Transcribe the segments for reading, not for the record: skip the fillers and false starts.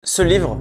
Ce livre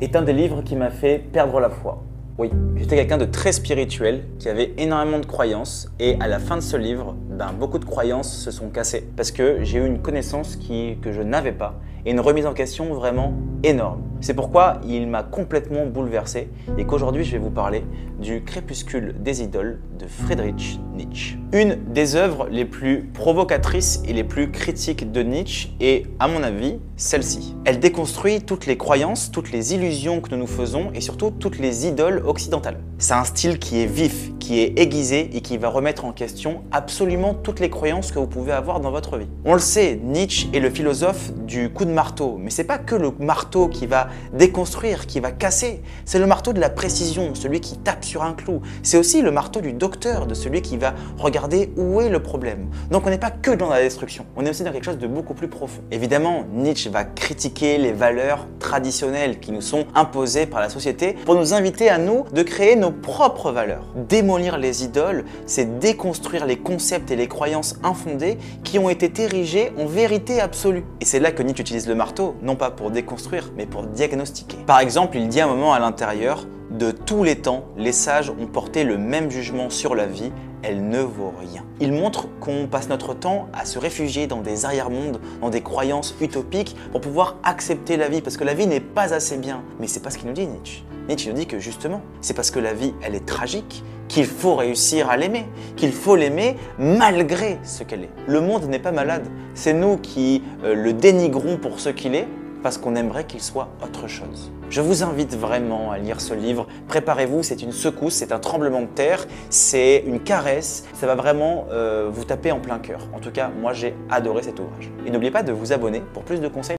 est un des livres qui m'a fait perdre la foi. Oui, j'étais quelqu'un de très spirituel, qui avait énormément de croyances et à la fin de ce livre, beaucoup de croyances se sont cassées parce que j'ai eu une connaissance que je n'avais pas et une remise en question vraiment énorme. C'est pourquoi il m'a complètement bouleversé et qu'aujourd'hui je vais vous parler du Crépuscule des idoles de Friedrich Nietzsche. Une des œuvres les plus provocatrices et les plus critiques de Nietzsche est, à mon avis, celle-ci. Elle déconstruit toutes les croyances, toutes les illusions que nous nous faisons et surtout toutes les idoles occidentales. C'est un style qui est vif, qui est aiguisé et qui va remettre en question absolument toutes les croyances que vous pouvez avoir dans votre vie. On le sait, Nietzsche est le philosophe du coup de marteau, mais c'est pas que le marteau qui va déconstruire, qui va casser, c'est le marteau de la précision, celui qui tape sur un clou. C'est aussi le marteau du docteur, de celui qui va regarder où est le problème. Donc on n'est pas que dans la destruction, on est aussi dans quelque chose de beaucoup plus profond. Évidemment, Nietzsche va critiquer les valeurs traditionnelles qui nous sont imposées par la société pour nous inviter à nous de créer nos propres valeurs. Démolir les idoles, c'est déconstruire les concepts et les croyances infondées qui ont été érigées en vérité absolue. Et c'est là que Nietzsche utilise le marteau, non pas pour déconstruire, mais pour diagnostiquer. Par exemple, il dit à un moment à l'intérieur: de tous les temps, les sages ont porté le même jugement sur la vie, elle ne vaut rien. Il montre qu'on passe notre temps à se réfugier dans des arrière-mondes, dans des croyances utopiques pour pouvoir accepter la vie, parce que la vie n'est pas assez bien. Mais c'est pas ce qu'il nous dit Nietzsche. Nietzsche nous dit que justement, c'est parce que la vie, elle est tragique, qu'il faut réussir à l'aimer, qu'il faut l'aimer malgré ce qu'elle est. Le monde n'est pas malade, c'est nous qui le dénigrons pour ce qu'il est, parce qu'on aimerait qu'il soit autre chose. Je vous invite vraiment à lire ce livre. Préparez-vous, c'est une secousse, c'est un tremblement de terre, c'est une caresse. Ça va vraiment vous taper en plein cœur. En tout cas, moi j'ai adoré cet ouvrage. Et n'oubliez pas de vous abonner pour plus de conseils.